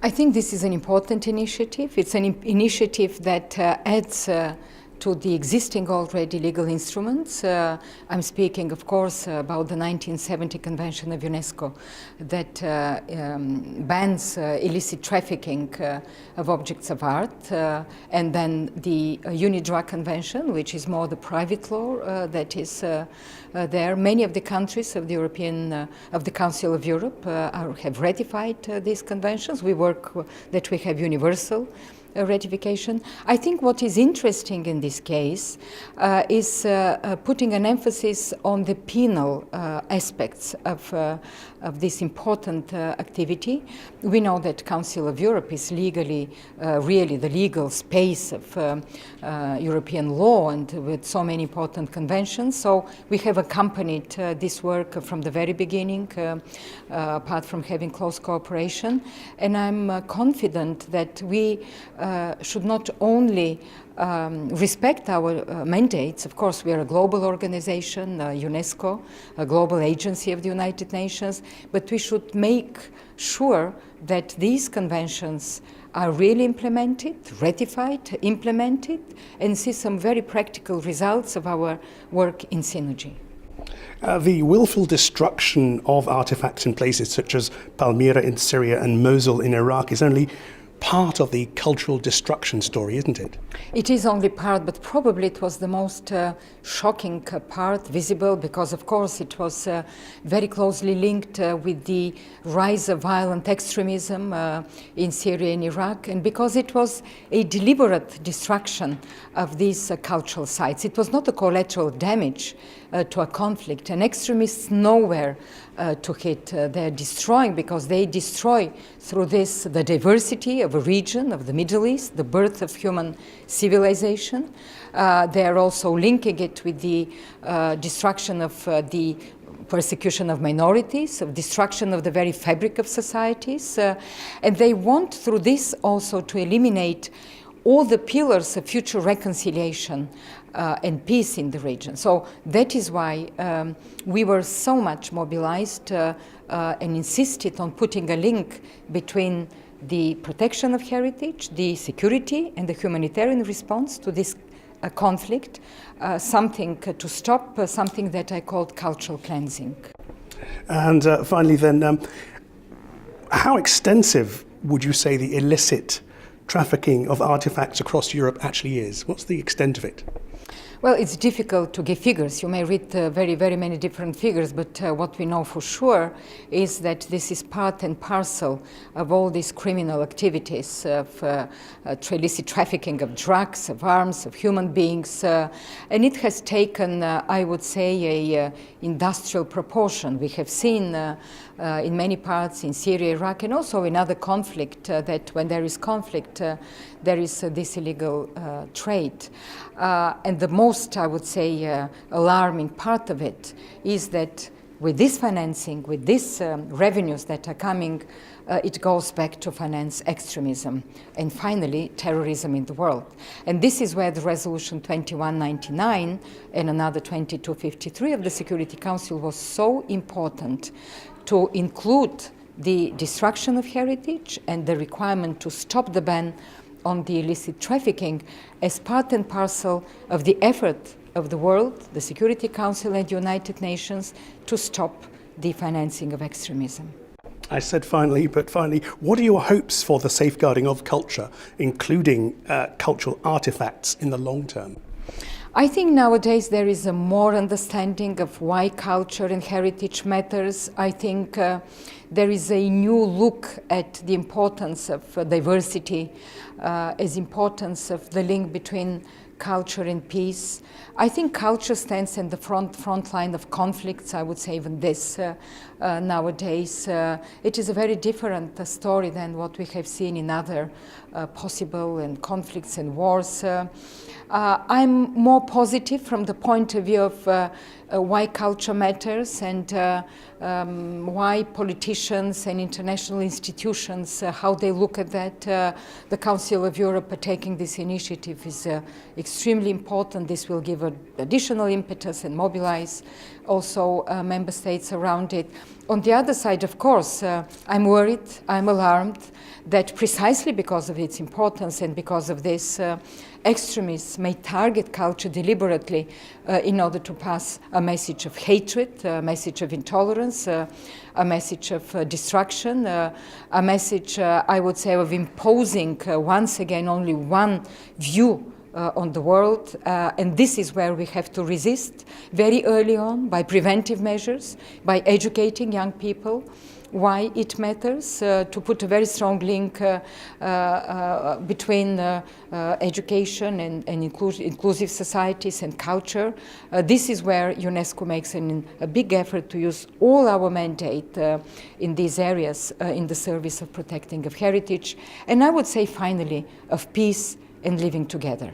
I think this is an important initiative. It's an initiative that adds to the existing already legal instruments. I'm speaking, of course, about the 1970 Convention of UNESCO that bans illicit trafficking of objects of art, and then the UNIDROIT Convention, which is more the private law that is there. Many of the countries of the Council of Europe have ratified these conventions. We work that we have universal ratification. I think what is interesting in this case is putting an emphasis on the penal aspects of this important activity. We know that Council of Europe is legally really the legal space of European law, and with so many important conventions. So we have accompanied this work from the very beginning, apart from having close cooperation. And I'm confident that we should not only respect our mandates. Of course, we are a global organization, UNESCO, a global agency of the United Nations, but we should make sure that these conventions are really implemented, ratified, implemented, and see some very practical results of our work in synergy. The willful destruction of artifacts in places such as Palmyra in Syria and Mosul in Iraq is only part of the cultural destruction story, isn't it? It is only part, but probably it was the most shocking part visible, because of course it was very closely linked with the rise of violent extremism in Syria and Iraq, and because it was a deliberate destruction of these cultural sites. It was not a collateral damage to a conflict, and extremists nowhere took it. They're destroying, because they destroy through this the diversity of a region, of the Middle East, the birth of human civilization. They are also linking it with the destruction of the persecution of minorities, of destruction of the very fabric of societies. And they want through this also to eliminate all the pillars of future reconciliation and peace in the region. So that is why we were so much mobilized and insisted on putting a link between the protection of heritage, the security and the humanitarian response to this conflict, something to stop, something that I called cultural cleansing. And finally then, how extensive would you say the illicit trafficking of artifacts across Europe actually is? What's the extent of it? Well, it's difficult to give figures. You may read very, very many different figures, but what we know for sure is that this is part and parcel of all these criminal activities of illicit trafficking of drugs, of arms, of human beings, and it has taken, I would say, a industrial proportion. We have seen in many parts in Syria, Iraq, and also in other conflict, that when there is conflict, there is this illegal trade. And the most, I would say, alarming part of it is that with this financing, with these revenues that are coming, it goes back to finance extremism and finally terrorism in the world. And this is where the resolution 2199 and another 2253 of the Security Council was so important, to include the destruction of heritage and the requirement to stop the ban on the illicit trafficking as part and parcel of the effort of the world, the Security Council and United Nations, to stop the financing of extremism. I said finally, but finally, what are your hopes for the safeguarding of culture, including cultural artifacts in the long term? I think nowadays there is a more understanding of why culture and heritage matters. I think there is a new look at the importance of diversity, as importance of the link between culture and peace. I think culture stands in the front line of conflicts. I would say even this nowadays. It is a very different story than what we have seen in other possible and conflicts and wars. I'm more positive from the point of view of why culture matters, and why politicians and international institutions, how they look at that. The Council of Europe taking this initiative is extremely important. This will give an additional impetus and mobilize also member states around it. On the other side, of course, I'm worried, I'm alarmed that precisely because of its importance and because of this, extremists may target culture deliberately in order to pass a message of hatred, a message of intolerance, a message of destruction, a message, I would say, of imposing once again only one view on the world, and this is where we have to resist very early on by preventive measures, by educating young people why it matters, to put a very strong link between education and inclusive societies and culture. This is where UNESCO makes a big effort to use all our mandate in these areas in the service of protecting of heritage, and I would say finally of peace and living together.